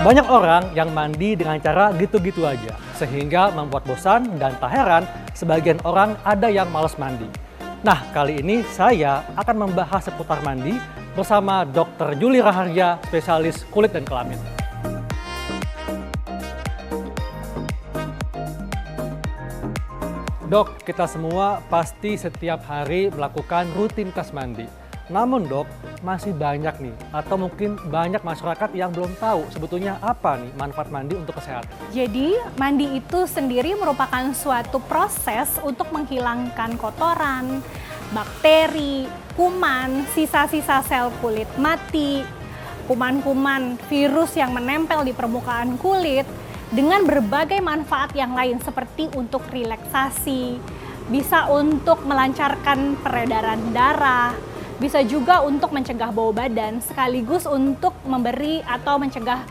Banyak orang yang mandi dengan cara gitu-gitu aja, sehingga membuat bosan dan tak heran sebagian orang ada yang malas mandi. Nah, kali ini saya akan membahas seputar mandi bersama Dr. Juli Raharja, spesialis kulit dan kelamin. Dok, kita semua pasti setiap hari melakukan rutinitas mandi. Namun dok, masih banyak nih, atau mungkin banyak masyarakat yang belum tahu sebetulnya apa nih manfaat mandi untuk kesehatan. Jadi, mandi itu sendiri merupakan suatu proses untuk menghilangkan kotoran, bakteri, kuman, sisa-sisa sel kulit mati, kuman-kuman virus yang menempel di permukaan kulit, dengan berbagai manfaat yang lain seperti untuk relaksasi, bisa untuk melancarkan peredaran darah, bisa juga untuk mencegah bau badan, sekaligus untuk memberi atau mencegah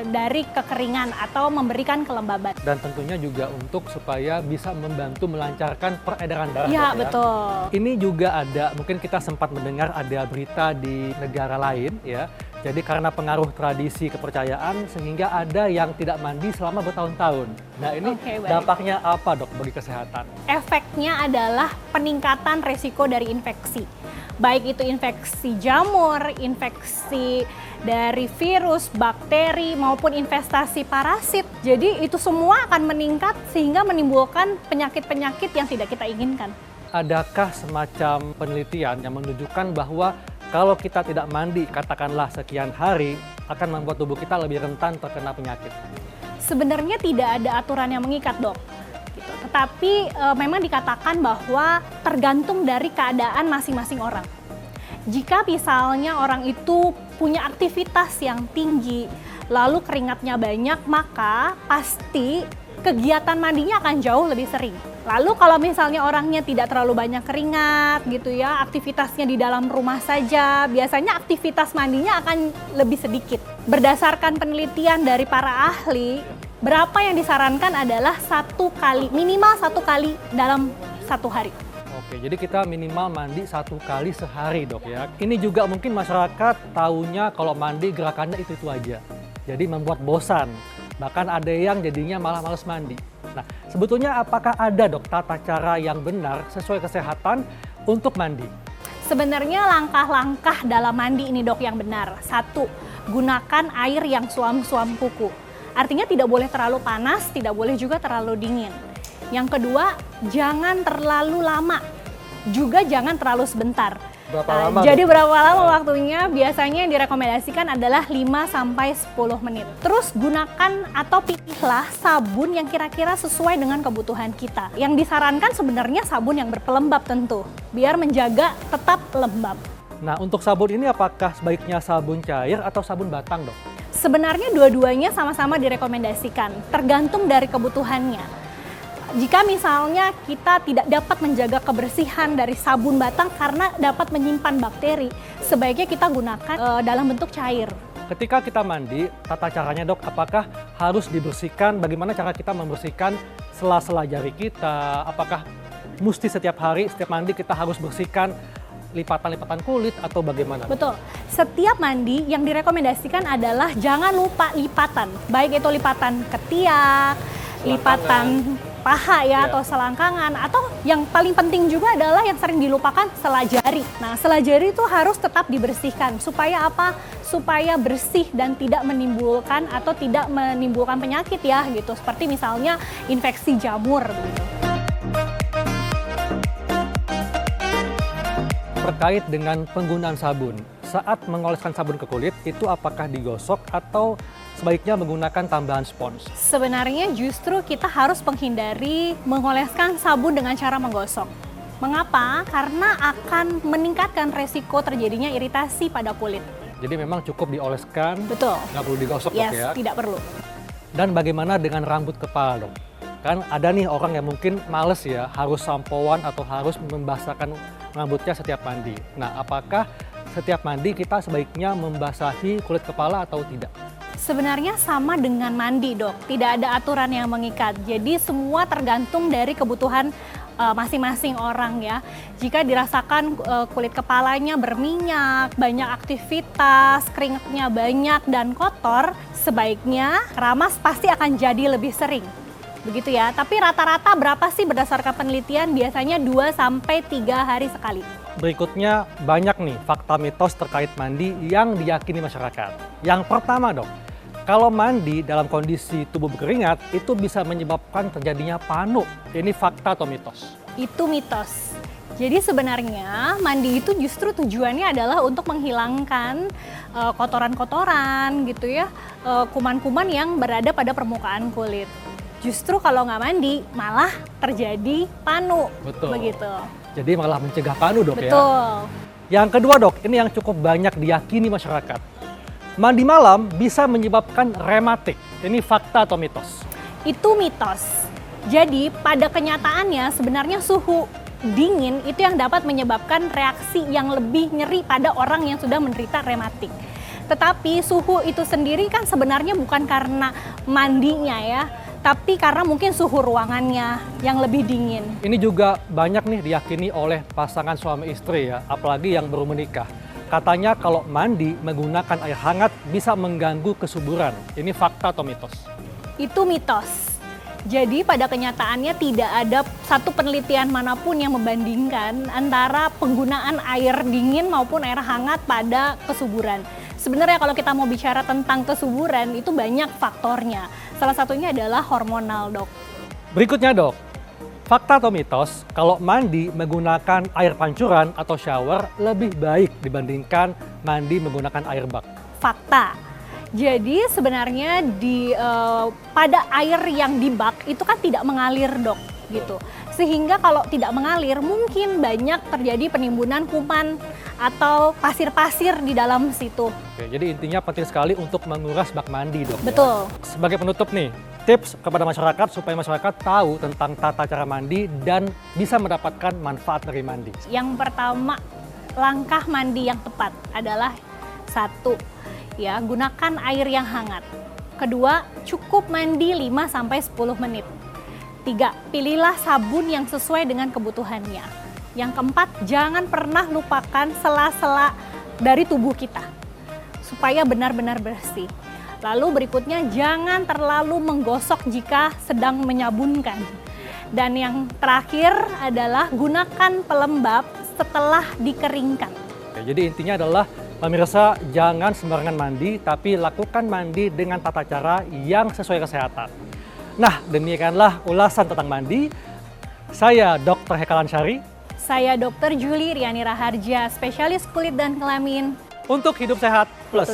dari kekeringan atau memberikan kelembaban. Dan tentunya juga untuk supaya bisa membantu melancarkan peredaran darah. Ya, betul. Ini juga ada, mungkin kita sempat mendengar ada berita di negara lain ya. Jadi karena pengaruh tradisi kepercayaan sehingga ada yang tidak mandi selama bertahun-tahun. Nah ini dampaknya apa dok bagi kesehatan? Efeknya adalah peningkatan resiko dari infeksi. Baik itu infeksi jamur, infeksi dari virus, bakteri, maupun investasi parasit. Jadi itu semua akan meningkat sehingga menimbulkan penyakit-penyakit yang tidak kita inginkan. Adakah semacam penelitian yang menunjukkan bahwa kalau kita tidak mandi, katakanlah sekian hari, akan membuat tubuh kita lebih rentan terkena penyakit? Sebenarnya tidak ada aturan yang mengikat, dok. Gitu. Tetapi memang dikatakan bahwa tergantung dari keadaan masing-masing orang. Jika misalnya orang itu punya aktivitas yang tinggi, lalu keringatnya banyak, maka pasti kegiatan mandinya akan jauh lebih sering. Lalu kalau misalnya orangnya tidak terlalu banyak keringat gitu ya, aktivitasnya di dalam rumah saja, biasanya aktivitas mandinya akan lebih sedikit. Berdasarkan penelitian dari para ahli, berapa yang disarankan adalah minimal satu kali dalam satu hari. Oke, jadi kita minimal mandi 1 kali sehari dok ya. Ini juga mungkin masyarakat taunya kalau mandi gerakannya itu aja. Jadi membuat bosan, bahkan ada yang jadinya malah males mandi. Nah, sebetulnya apakah ada dok tata cara yang benar sesuai kesehatan untuk mandi? Sebenarnya langkah-langkah dalam mandi ini dok yang benar. 1, gunakan air yang suam-suam kuku. Artinya tidak boleh terlalu panas, tidak boleh juga terlalu dingin. Yang kedua, jangan terlalu lama, juga jangan terlalu sebentar. Jadi berapa lama waktunya? Biasanya yang direkomendasikan adalah 5-10 menit. Terus gunakan atau pilihlah sabun yang kira-kira sesuai dengan kebutuhan kita. Yang disarankan sebenarnya sabun yang berpelembab tentu, biar menjaga tetap lembab. Nah untuk sabun ini apakah sebaiknya sabun cair atau sabun batang dok? Sebenarnya dua-duanya sama-sama direkomendasikan, tergantung dari kebutuhannya. Jika misalnya kita tidak dapat menjaga kebersihan dari sabun batang karena dapat menyimpan bakteri, sebaiknya kita gunakan dalam bentuk cair. Ketika kita mandi, tata caranya dok, apakah harus dibersihkan? Bagaimana cara kita membersihkan sela-sela jari kita? Apakah mesti setiap hari, setiap mandi kita harus bersihkan lipatan-lipatan kulit atau bagaimana? Betul. Setiap mandi yang direkomendasikan adalah jangan lupa lipatan. Baik itu lipatan ketiak, lipatan paha ya, atau selangkangan, atau yang paling penting juga adalah yang sering dilupakan sela jari. Nah, sela jari itu harus tetap dibersihkan supaya apa? Supaya bersih dan tidak menimbulkan atau tidak menimbulkan penyakit ya gitu. Seperti misalnya infeksi jamur gitu. Terkait dengan penggunaan sabun, saat mengoleskan sabun ke kulit itu apakah digosok atau sebaiknya menggunakan tambahan spons? Sebenarnya justru kita harus menghindari mengoleskan sabun dengan cara menggosok. Mengapa? Karena akan meningkatkan resiko terjadinya iritasi pada kulit. Jadi memang cukup dioleskan, betul, nggak perlu digosok yes, dok ya? Tidak perlu. Dan bagaimana dengan rambut kepala dok? Kan ada nih orang yang mungkin males ya, harus sampoan atau harus membasahkan rambutnya setiap mandi. Nah, apakah setiap mandi kita sebaiknya membasahi kulit kepala atau tidak? Sebenarnya sama dengan mandi dok, tidak ada aturan yang mengikat. Jadi semua tergantung dari kebutuhan masing-masing orang ya. Jika dirasakan kulit kepalanya berminyak, banyak aktivitas, keringatnya banyak dan kotor, sebaiknya keramas pasti akan jadi lebih sering. Begitu ya. Tapi rata-rata berapa sih berdasarkan penelitian? Biasanya 2-3 hari sekali. Berikutnya banyak nih fakta mitos terkait mandi yang diyakini masyarakat. Yang pertama dok, kalau mandi dalam kondisi tubuh berkeringat itu bisa menyebabkan terjadinya panu. Ini fakta atau mitos? Itu mitos. Jadi sebenarnya mandi itu justru tujuannya adalah untuk menghilangkan kotoran-kotoran gitu ya, kuman-kuman yang berada pada permukaan kulit. Justru kalau nggak mandi malah terjadi panu. Betul. Begitu. Jadi malah mencegah panu dok ya? Betul. Yang kedua dok, ini yang cukup banyak diyakini masyarakat. Mandi malam bisa menyebabkan rematik. Ini fakta atau mitos? Itu mitos. Jadi pada kenyataannya sebenarnya suhu dingin itu yang dapat menyebabkan reaksi yang lebih nyeri pada orang yang sudah menderita rematik. Tetapi suhu itu sendiri kan sebenarnya bukan karena mandinya ya, tapi karena mungkin suhu ruangannya yang lebih dingin. Ini juga banyak nih diyakini oleh pasangan suami istri ya, apalagi yang baru menikah. Katanya kalau mandi menggunakan air hangat bisa mengganggu kesuburan. Ini fakta atau mitos? Itu mitos. Jadi pada kenyataannya tidak ada satu penelitian manapun yang membandingkan antara penggunaan air dingin maupun air hangat pada kesuburan. Sebenarnya kalau kita mau bicara tentang kesuburan itu banyak faktornya. Salah satunya adalah hormonal, dok. Berikutnya dok, fakta atau mitos kalau mandi menggunakan air pancuran atau shower lebih baik dibandingkan mandi menggunakan air bak? Fakta. Jadi sebenarnya pada air yang di bak itu kan tidak mengalir dok, gitu. Sehingga kalau tidak mengalir mungkin banyak terjadi penimbunan kuman atau pasir-pasir di dalam situ. Oke, jadi intinya penting sekali untuk menguras bak mandi dok. Betul. Ya? Sebagai penutup nih, tips kepada masyarakat supaya masyarakat tahu tentang tata cara mandi dan bisa mendapatkan manfaat dari mandi. Yang pertama, langkah mandi yang tepat adalah 1. Ya, gunakan air yang hangat. Kedua, cukup mandi 5-10 menit. 3, pilihlah sabun yang sesuai dengan kebutuhannya. Yang keempat, jangan pernah lupakan sela-sela dari tubuh kita supaya benar-benar bersih. Lalu berikutnya, jangan terlalu menggosok jika sedang menyabunkan. Dan yang terakhir adalah gunakan pelembab setelah dikeringkan. Oke, jadi intinya adalah pemirsa, jangan sembarangan mandi, tapi lakukan mandi dengan tata cara yang sesuai kesehatan. Nah, demikianlah ulasan tentang mandi. Saya Dr. Hekalan Syari. Saya Dr. Julie Riani Raharja, spesialis kulit dan kelamin. Untuk hidup sehat plus.